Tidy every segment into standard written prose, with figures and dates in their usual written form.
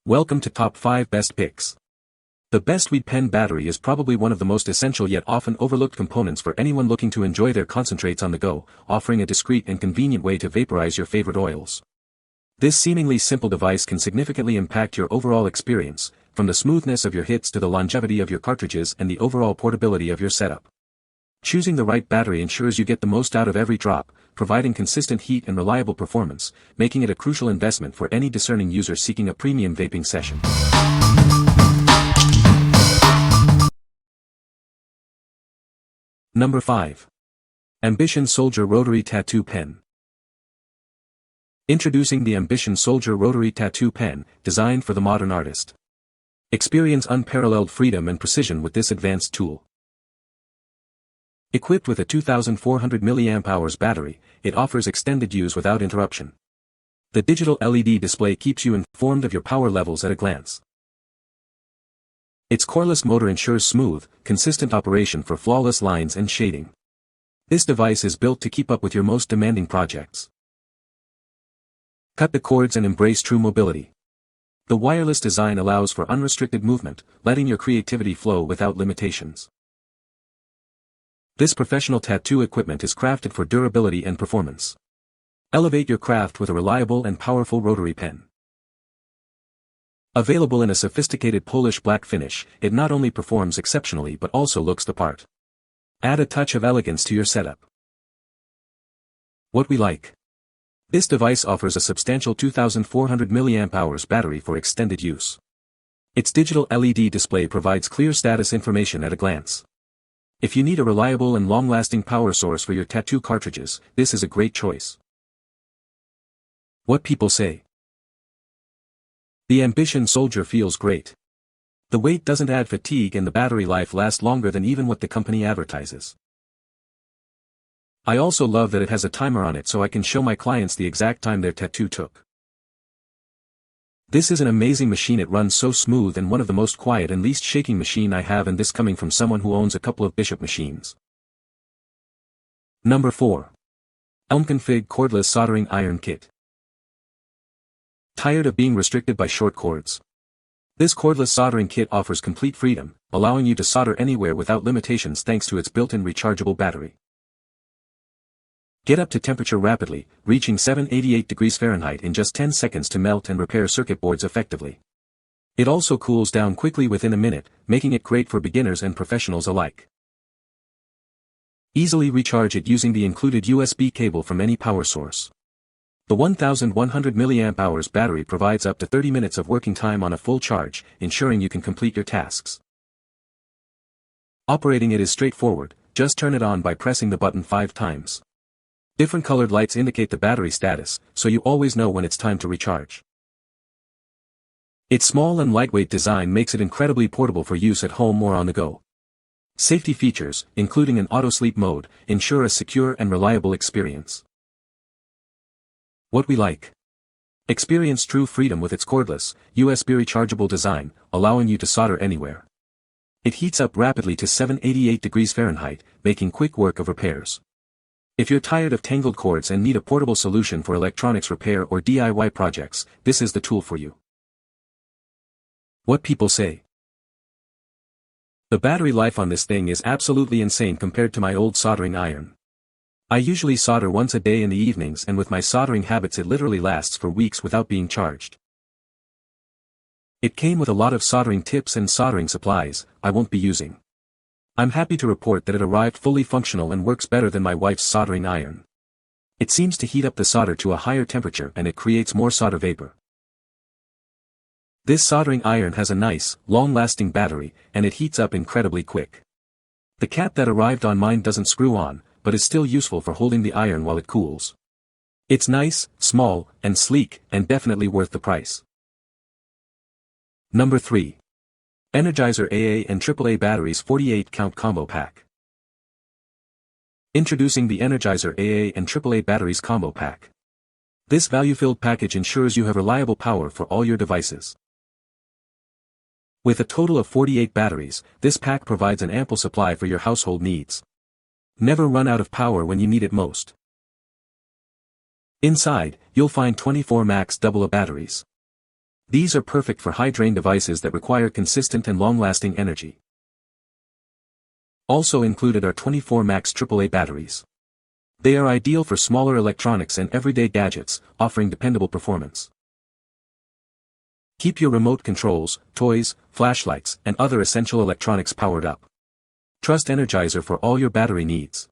Welcome to Top 5 Best Picks. The best weed pen battery is probably one of the most essential yet often overlooked components for anyone looking to enjoy their concentrates on the go, offering a discreet and convenient way to vaporize your favorite oils. This seemingly simple device can significantly impact your overall experience, from the smoothness of your hits to the longevity of your cartridges and the overall portability of your setup. Choosing the right battery ensures you get the most out of every drop, providing consistent heat and reliable performance, making it a crucial investment for any discerning user seeking a premium vaping session. Number 5. Ambition Soldier Rotary Tattoo Pen. Introducing the Ambition Soldier Rotary Tattoo Pen, designed for the modern artist. Experience unparalleled freedom and precision with this advanced tool. Equipped with a 2400 mAh battery, it offers extended use without interruption. The digital LED display keeps you informed of your power levels at a glance. Its cordless motor ensures smooth, consistent operation for flawless lines and shading. This device is built to keep up with your most demanding projects. Cut the cords and embrace true mobility. The wireless design allows for unrestricted movement, letting your creativity flow without limitations. This professional tattoo equipment is crafted for durability and performance. Elevate your craft with a reliable and powerful rotary pen. Available in a sophisticated Polish black finish, it not only performs exceptionally but also looks the part. Add a touch of elegance to your setup. What we like. This device offers a substantial 2400 mAh battery for extended use. Its digital LED display provides clear status information at a glance. If you need a reliable and long-lasting power source for your tattoo cartridges, this is a great choice. What people say. The Ambition Soldier feels great. The weight doesn't add fatigue and the battery life lasts longer than even what the company advertises. I also love that it has a timer on it so I can show my clients the exact time their tattoo took. This is an amazing machine. It runs so smooth and one of the most quiet and least shaking machine I have, and this coming from someone who owns a couple of Bishop machines. Number 4. ELMCONFIG Cordless Soldering Iron Kit. Tired of being restricted by short cords? This cordless soldering kit offers complete freedom, allowing you to solder anywhere without limitations thanks to its built-in rechargeable battery. Get up to temperature rapidly, reaching 788 degrees Fahrenheit in just 10 seconds to melt and repair circuit boards effectively. It also cools down quickly within a minute, making it great for beginners and professionals alike. Easily recharge it using the included USB cable from any power source. The 1100 mAh battery provides up to 30 minutes of working time on a full charge, ensuring you can complete your tasks. Operating it is straightforward, just turn it on by pressing the button 5 times. Different colored lights indicate the battery status, so you always know when it's time to recharge. Its small and lightweight design makes it incredibly portable for use at home or on the go. Safety features, including an auto sleep mode, ensure a secure and reliable experience. What we like. Experience true freedom with its cordless, USB rechargeable design, allowing you to solder anywhere. It heats up rapidly to 788 degrees Fahrenheit, making quick work of repairs. If you're tired of tangled cords and need a portable solution for electronics repair or DIY projects, this is the tool for you. What people say. The battery life on this thing is absolutely insane compared to my old soldering iron. I usually solder once a day in the evenings, and with my soldering habits it literally lasts for weeks without being charged. It came with a lot of soldering tips and soldering supplies I won't be using. I'm happy to report that it arrived fully functional and works better than my wife's soldering iron. It seems to heat up the solder to a higher temperature and it creates more solder vapor. This soldering iron has a nice, long-lasting battery, and it heats up incredibly quick. The cap that arrived on mine doesn't screw on, but is still useful for holding the iron while it cools. It's nice, small, and sleek, and definitely worth the price. Number 3. Energizer AA and AAA Batteries 48-count Combo Pack. Introducing the Energizer AA and AAA Batteries Combo Pack. This value-filled package ensures you have reliable power for all your devices. With a total of 48 batteries, this pack provides an ample supply for your household needs. Never run out of power when you need it most. Inside, you'll find 24 max AA batteries. These are perfect for high-drain devices that require consistent and long-lasting energy. Also included are 24 max AAA batteries. They are ideal for smaller electronics and everyday gadgets, offering dependable performance. Keep your remote controls, toys, flashlights, and other essential electronics powered up. Trust Energizer for all your battery needs.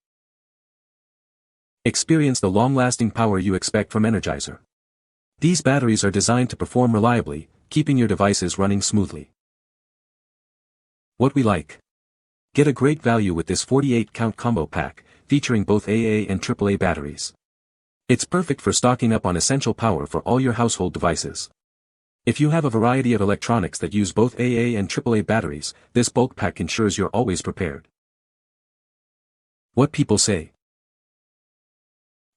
Experience the long-lasting power you expect from Energizer. These batteries are designed to perform reliably, keeping your devices running smoothly. What we like. Get a great value with this 48-count combo pack, featuring both AA and AAA batteries. It's perfect for stocking up on essential power for all your household devices. If you have a variety of electronics that use both AA and AAA batteries, this bulk pack ensures you're always prepared. What people say.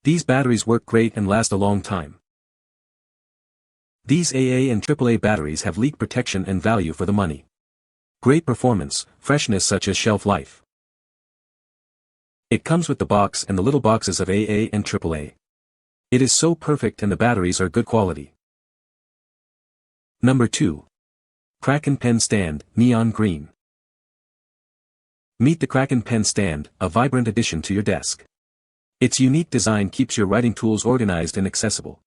These batteries work great and last a long time. These AA and AAA batteries have leak protection and value for the money. Great performance, freshness such as shelf life. It comes with the box and the little boxes of AA and AAA. It is so perfect and the batteries are good quality. Number 2. Kraken Pen Stand, Neon Green. Meet the Kraken Pen Stand, a vibrant addition to your desk. Its unique design keeps your writing tools organized and accessible.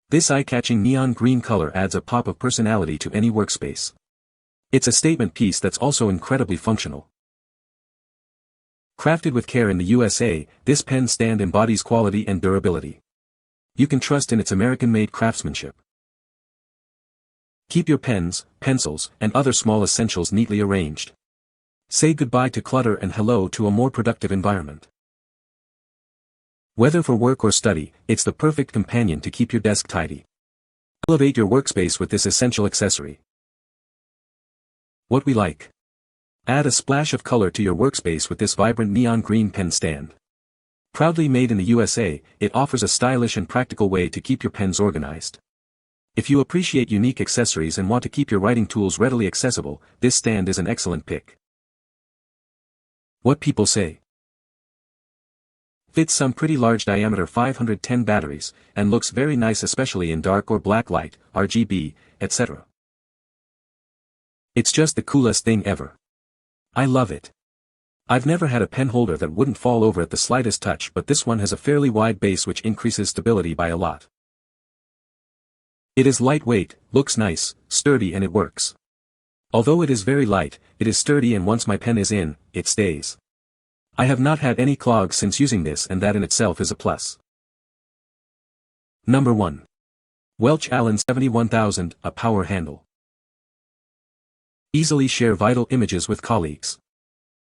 This eye-catching neon green color adds a pop of personality to any workspace. It's a statement piece that's also incredibly functional. Crafted with care in the USA, this pen stand embodies quality and durability. You can trust in its American-made craftsmanship. Keep your pens, pencils, and other small essentials neatly arranged. Say goodbye to clutter and hello to a more productive environment. Whether for work or study, it's the perfect companion to keep your desk tidy. Elevate your workspace with this essential accessory. What we like. Add a splash of color to your workspace with this vibrant neon green pen stand. Proudly made in the USA, it offers a stylish and practical way to keep your pens organized. If you appreciate unique accessories and want to keep your writing tools readily accessible, this stand is an excellent pick. What people say. Fits some pretty large diameter 510 batteries, and looks very nice especially in dark or black light, RGB, etc. It's just the coolest thing ever. I love it. I've never had a pen holder that wouldn't fall over at the slightest touch, but this one has a fairly wide base which increases stability by a lot. It is lightweight, looks nice, sturdy, and it works. Although it is very light, it is sturdy and once my pen is in, it stays. I have not had any clogs since using this and that in itself is a plus. Number 1. Welch Allyn 71000, a power handle. Easily share vital images with colleagues.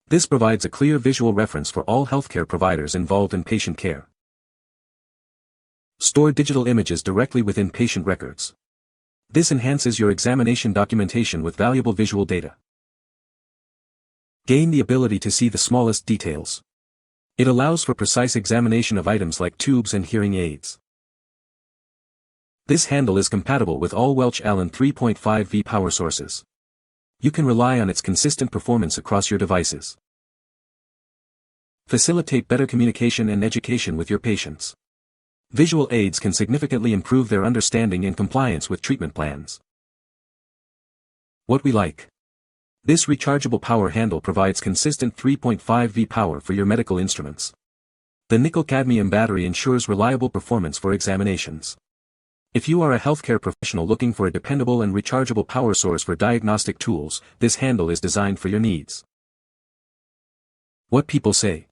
This provides a clear visual reference for all healthcare providers involved in patient care. Store digital images directly within patient records. This enhances your examination documentation with valuable visual data. Gain the ability to see the smallest details. It allows for precise examination of items like tubes and hearing aids. This handle is compatible with all Welch Allyn 3.5V power sources. You can rely on its consistent performance across your devices. Facilitate better communication and education with your patients. Visual aids can significantly improve their understanding and compliance with treatment plans. What we like. This rechargeable power handle provides consistent 3.5V power for your medical instruments. The nickel-cadmium battery ensures reliable performance for examinations. If you are a healthcare professional looking for a dependable and rechargeable power source for diagnostic tools, this handle is designed for your needs. What people say.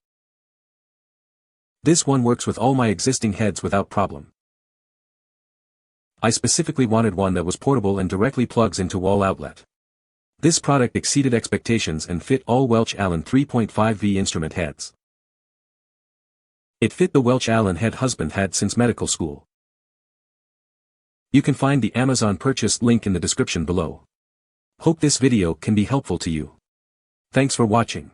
This one works with all my existing heads without problem. I specifically wanted one that was portable and directly plugs into wall outlet. This product exceeded expectations and fit all Welch Allyn 3.5V instrument heads. It fit the Welch Allyn head husband had since medical school. You can find the Amazon purchase link in the description below. Hope this video can be helpful to you. Thanks for watching.